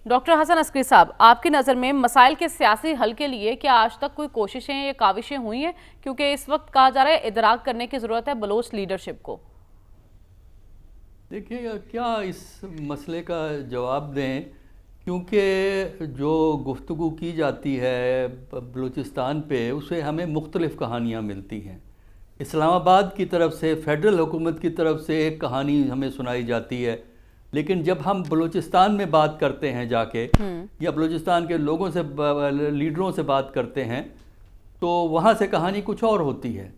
Doctor Hasan Askari साहब, आपकी नज़र में मसाइल के सियासी हल के लिए क्या आज तक कोई कोशिशें या काविशें हुई हैं? क्योंकि इस वक्त कहा जा रहा है इदराक करने की ज़रूरत है बलोच लीडरशिप को। देखिए, क्या इस मसले का जवाब दें, क्योंकि जो गुफ्तगू की जाती है बलूचिस्तान पे, उसे हमें मुख्तलिफ़ कहानियाँ मिलती हैं। इस्लामाबाद की तरफ से, फेडरल हुकूमत की तरफ से एक कहानी हमें सुनाई जाती है, लेकिन जब हम बलूचिस्तान में बात करते हैं जाके, या बलूचिस्तान के लोगों से, लीडरों से बात करते हैं, तो वहाँ से कहानी कुछ और होती है।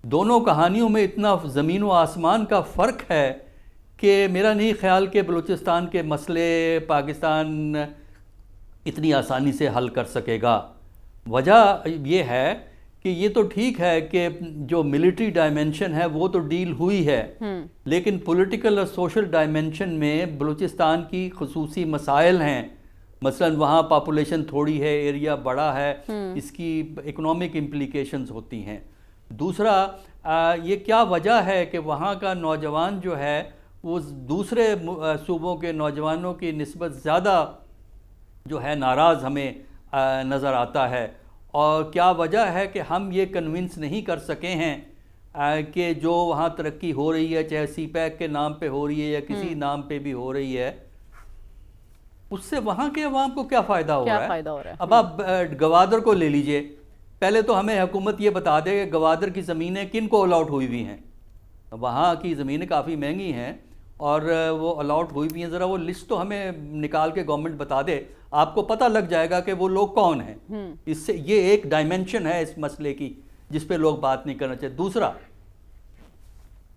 दोनों कहानियों में इतना ज़मीन व आसमान का फ़र्क है कि मेरा नहीं ख्याल कि बलूचिस्तान के मसले पाकिस्तान इतनी आसानी से हल कर सकेगा। वजह ये है कि ये तो ठीक है कि जो मिलिट्री डायमेंशन है वो तो डील हुई है, लेकिन पॉलिटिकल और सोशल डायमेंशन में बलूचिस्तान की खुसूसी मसाइल हैं। मसलन वहाँ पॉपुलेशन थोड़ी है, एरिया बड़ा है, इसकी इकोनॉमिक इम्प्लीकेशंस होती हैं। दूसरा, ये क्या वजह है कि वहाँ का नौजवान जो है वो दूसरे सूबों के नौजवानों की निस्बत ज़्यादा जो है नाराज़ हमें नज़र आता है। और क्या वजह है कि हम ये कन्विंस नहीं कर सके हैं कि जो वहाँ तरक्की हो रही है, चाहे सीपैक के नाम पे हो रही है या किसी नाम पे भी हो रही है, उससे वहाँ के अवाम को क्या फ़ायदा हो रहा है। अब आप गवादर को ले लीजिए। पहले तो हमें हुकूमत ये बता दे कि गवादर की ज़मीनें किन को अलॉट हुई हुई हैं। वहाँ की ज़मीनें काफ़ी महंगी हैं और वो अलॉट हुई भी हैं। ज़रा वो लिस्ट तो हमें निकाल के गवर्नमेंट बता दे, आपको पता लग जाएगा कि वो लोग कौन हैं। इससे ये एक डायमेंशन है इस मसले की जिस पे लोग बात नहीं करना चाहिए। दूसरा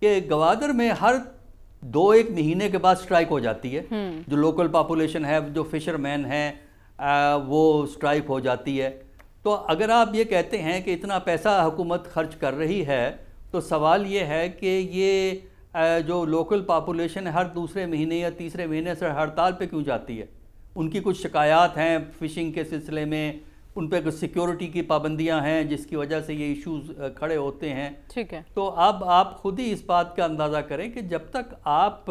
कि गवादर में हर 2-1 महीने के बाद स्ट्राइक हो जाती है। जो लोकल पॉपुलेशन है, जो फिशरमैन हैं, वो स्ट्राइक हो जाती है। तो अगर आप ये कहते हैं कि इतना पैसा हुकूमत खर्च कर रही है, तो सवाल ये है कि ये जो लोकल पॉपुलेशन है हर दूसरे महीने या तीसरे महीने से हड़ताल पे क्यों जाती है। उनकी कुछ शिकायत हैं फ़िशिंग के सिलसिले में, उन पर कुछ सिक्योरिटी की पाबंदियां हैं जिसकी वजह से ये इश्यूज खड़े होते हैं। ठीक है। तो अब आप खुद ही इस बात का अंदाज़ा करें कि जब तक आप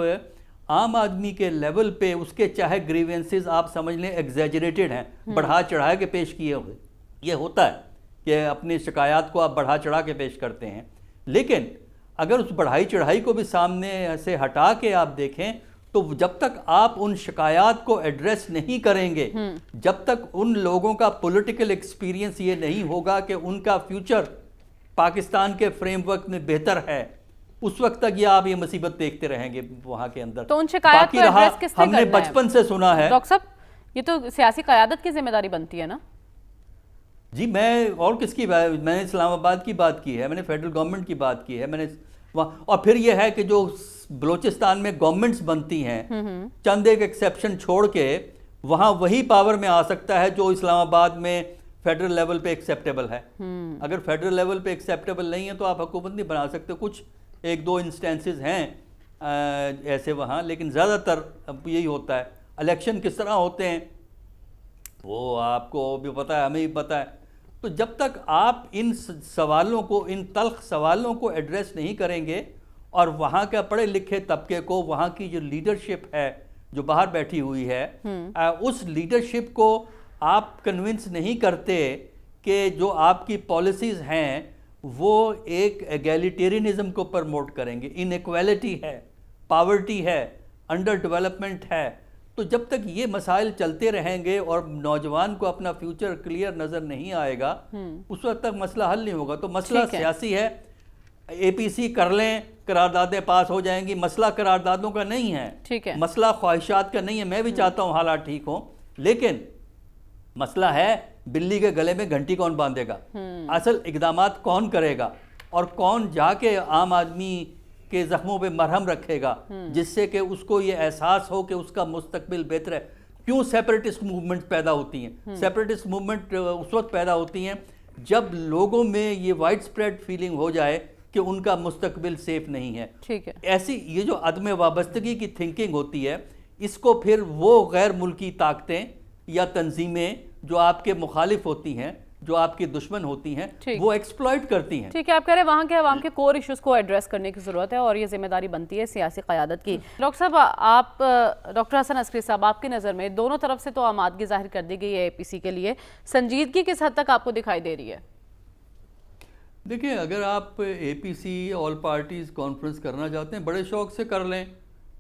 आम आदमी के लेवल पे उसके चाहे ग्रीवेंसेस आप समझ लें एग्जैजरेटेड हैं, बढ़ा चढ़ा के पेश किए हुए, ये होता है कि अपनी शिकायत को आप बढ़ा चढ़ा के पेश करते हैं, लेकिन अगर उस बढ़ाई चढ़ाई को भी सामने से हटा के आप देखें तो जब तक आप उन शिकायत को एड्रेस नहीं करेंगे, जब तक उन लोगों का पॉलिटिकल एक्सपीरियंस ये नहीं होगा कि उनका फ्यूचर पाकिस्तान के फ्रेमवर्क में बेहतर है, उस वक्त तक ये आप ये मुसीबत देखते रहेंगे वहां के अंदर। तो उन शिकायत को एड्रेस किससे हमने बचपन से सुना है। डॉक्टर साहब, ये तो सियासी क़यादत की जिम्मेदारी बनती है ना। जी, मैं और किसकी बात, मैंने इस्लामाबाद की बात की है, मैंने फेडरल गवर्नमेंट की बात की है, मैंने वहाँ। और फिर यह है कि जो बलूचिस्तान में गवर्नमेंट्स बनती हैं, चंद एक एक्सेप्शन छोड़ के वहाँ वही पावर में आ सकता है जो इस्लामाबाद में फेडरल लेवल पे एक्सेप्टेबल है। अगर फेडरल लेवल पे एक्सेप्टेबल नहीं है तो आप हुकूमत नहीं बना सकते। कुछ 1-2 इंस्टेंसेस हैं ऐसे वहाँ, लेकिन ज़्यादातर यही होता है। इलेक्शन किस तरह होते हैं वो आपको भी पता है, हमें भी पता है। तो जब तक आप इन सवालों को, इन तल्ख सवालों को एड्रेस नहीं करेंगे और वहाँ के पढ़े लिखे तबके को, वहाँ की जो लीडरशिप है जो बाहर बैठी हुई है, उस लीडरशिप को आप कन्विंस नहीं करते कि जो आपकी पॉलिसीज़ हैं वो एक एगैलिटेरियनिज्म को प्रमोट करेंगे। इनइक्वालिटी है, पावर्टी है, अंडर डेवलपमेंट है, तो जब तक ये मसाइल चलते रहेंगे और नौजवान को अपना फ्यूचर क्लियर नज़र नहीं आएगा, उस वक्त तक मसला हल नहीं होगा। तो मसला सियासी है, APC कर लें, करारदादें पास हो जाएंगी। मसला करारदादों का नहीं है, ठीक है, मसला ख्वाहिशात का नहीं है। मैं भी चाहता हूँ हालात ठीक हों, लेकिन मसला है बिल्ली के गले में घंटी कौन बांधेगा, असल इकदामात कौन करेगा और कौन जाके आम आदमी के जख्मों पे मरहम रखेगा, जिससे कि उसको ये एहसास हो कि उसका मुस्तकबिल बेहतर है। क्यों सेपरेटिस्ट मूवमेंट पैदा होती हैं? सेपरेटिस्ट मूवमेंट उस वक्त पैदा होती हैं जब लोगों में ये वाइड स्प्रेड फीलिंग हो जाए कि उनका मुस्तकबिल सेफ नहीं है। ठीक है। ऐसी ये जो अदम वाबस्तगी की थिंकिंग होती है, इसको फिर वो गैर मुल्की ताकतें या तंजीमें जो आपके मुखालिफ होती हैं जो आपकी दुश्मन होती हैं ठीक। वो एक्सप्लॉइट करती हैं। ठीक है, आप कह रहे हैं वहाँ के अवाम के कोर इश्यूज को एड्रेस करने की ज़रूरत है और ये जिम्मेदारी बनती है सियासी क़यादत की। डॉक्टर साहब, आप डॉक्टर हसन अस्करी साहब, आपकी नज़र में दोनों तरफ से तो आमादगी जाहिर कर दी गई है एपीसी के लिए, संजीदगी किस हद तक आपको दिखाई दे रही है? देखिए, अगर आप एपीसी ऑल पार्टीज़ कॉन्फ्रेंस करना चाहते हैं बड़े शौक़ से कर लें,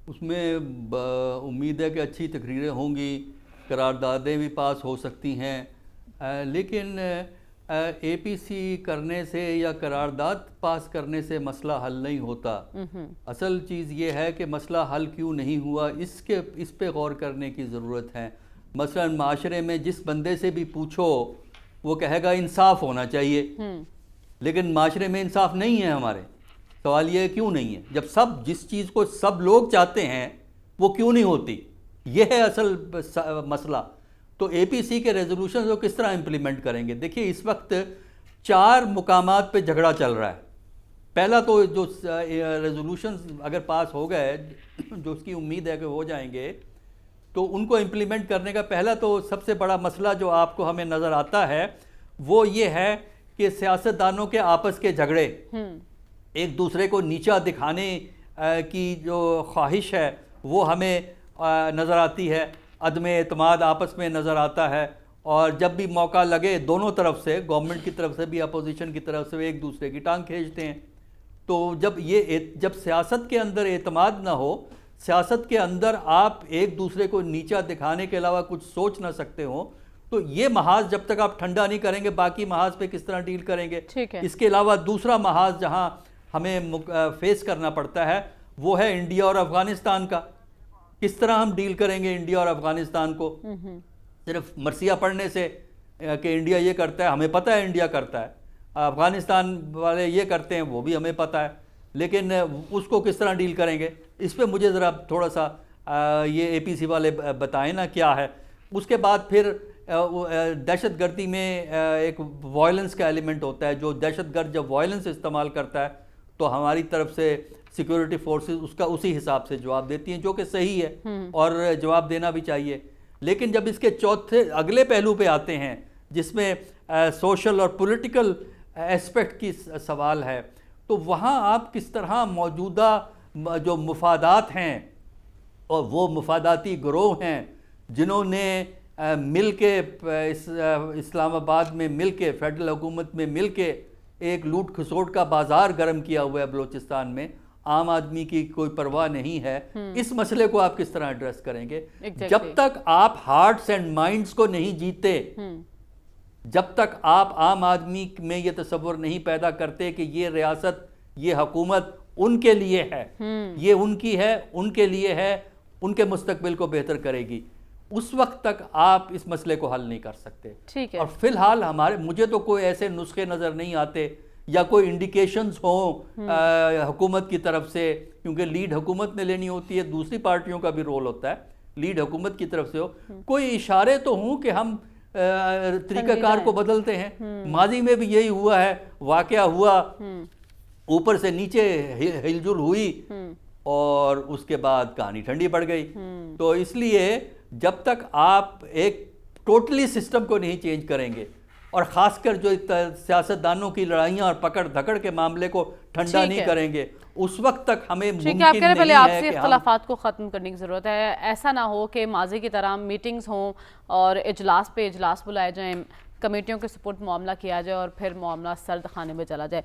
उसमें उम्मीद है कि अच्छी तकरीरें होंगी, करारदादें भी पास हो सकती हैं, लेकिन एपीसी करने से या करारदाद पास करने से मसला हल नहीं होता। असल चीज़ ये है कि मसला हल क्यों नहीं हुआ, इस पे गौर करने की ज़रूरत है। मसलन माशरे में जिस बंदे से भी पूछो वो कहेगा इंसाफ होना चाहिए, लेकिन माशरे में इंसाफ नहीं है हमारे। सवाल ये क्यों नहीं है, जब सब जिस चीज़ को सब लोग चाहते हैं वो क्यों नहीं होती, यह है असल मसला। तो एपीसी के रेजोल्यूशन को किस तरह इम्प्लीमेंट करेंगे? देखिए, इस वक्त 4 मुकामात पे झगड़ा चल रहा है। पहला तो जो रेजोल्यूशन अगर पास हो गए, जो उसकी उम्मीद है कि हो जाएंगे, तो उनको इम्प्लीमेंट करने का पहला तो सबसे बड़ा मसला जो आपको हमें नज़र आता है वो ये है कि सियासतदानों के आपस के झगड़े, एक दूसरे को नीचा दिखाने की जो ख्वाहिश है वो हमें नज़र आती है, अदम एतमाद आपस में नज़र आता है, और जब भी मौका लगे दोनों तरफ से, गवर्नमेंट की तरफ से भी अपोजिशन की तरफ से, वे एक दूसरे की टांग खींचते हैं। तो जब सियासत के अंदर एतमाद ना हो, सियासत के अंदर आप एक दूसरे को नीचा दिखाने के अलावा कुछ सोच ना सकते हो, तो ये महाज जब तक आप ठंडा नहीं करेंगे बाकी महाज पे किस तरह डील करेंगे? ठीक है। इसके अलावा दूसरा महाज जहां हमें फेस करना पड़ता है वो है इंडिया और अफगानिस्तान का। किस तरह हम डील करेंगे इंडिया और अफगानिस्तान को? सिर्फ मरसिया पढ़ने से कि इंडिया ये करता है, हमें पता है इंडिया करता है, अफगानिस्तान वाले ये करते हैं वो भी हमें पता है, लेकिन उसको किस तरह डील करेंगे? इस पर मुझे ज़रा थोड़ा सा ये एपीसी वाले बताएं ना क्या है। उसके बाद फिर दहशतगर्दी में एक वायलेंस का एलिमेंट होता है। जो दहशतगर्द जब वायलेंस इस्तेमाल करता है तो हमारी तरफ से सिक्योरिटी फोर्सेस उसका उसी हिसाब से जवाब देती हैं, जो कि सही है और जवाब देना भी चाहिए। लेकिन जब इसके चौथे अगले पहलू पे आते हैं जिसमें सोशल और पॉलिटिकल एस्पेक्ट की सवाल है, तो वहाँ आप किस तरह मौजूदा जो मुफादात हैं और वो मुफादाती गिरोह हैं जिन्होंने मिल के इस्लामाबाद में मिल के, फेडरल हुकूमत में मिल के एक लूट खसोट का बाजार गर्म किया हुआ है बलूचिस्तान में, आम आदमी की कोई परवाह नहीं है। इस मसले को आप किस तरह एड्रेस करेंगे? जब तक आप हार्ट्स एंड माइंड्स को नहीं जीते, जब तक आप आम आदमी में ये तसव्वुर नहीं पैदा करते कि ये रियासत, ये हुकूमत उनके लिए है, ये उनकी है, उनके लिए है, उनके मुस्तकबिल को बेहतर करेगी, उस वक्त तक आप इस मसले को हल नहीं कर सकते। ठीक है। और फिलहाल मुझे तो कोई ऐसे नुस्खे नज़र नहीं आते या कोई इंडिकेशंस हो हुकूमत की तरफ से, क्योंकि लीड हुकूमत ने लेनी होती है, दूसरी पार्टियों का भी रोल होता है, लीड हुकूमत की तरफ से हो, कोई इशारे तो हों कि हम तरीक़ाकार को बदलते हैं। माजी में भी यही हुआ है, वाक़या हुआ, ऊपर से नीचे हिलजुल हुई और उसके बाद कहानी ठंडी पड़ गई। तो इसलिए जब तक आप एक टोटली सिस्टम को नहीं चेंज करेंगे और ख़ासकर जो सियासतदानों की लड़ाइयाँ और पकड़ धकड़ के मामले को ठंडा नहीं करेंगे, उस वक्त तक हमें मुमकिन नहीं है। पहले आपसे इख्तलाफात को ख़त्म करने की ज़रूरत है। ऐसा ना हो कि माजी की तरह मीटिंग्स हों और इजलास पे इजलास बुलाए जाएं, कमेटियों के सपोर्ट मामला किया जाए और फिर मामला सर्द खाने में चला जाए।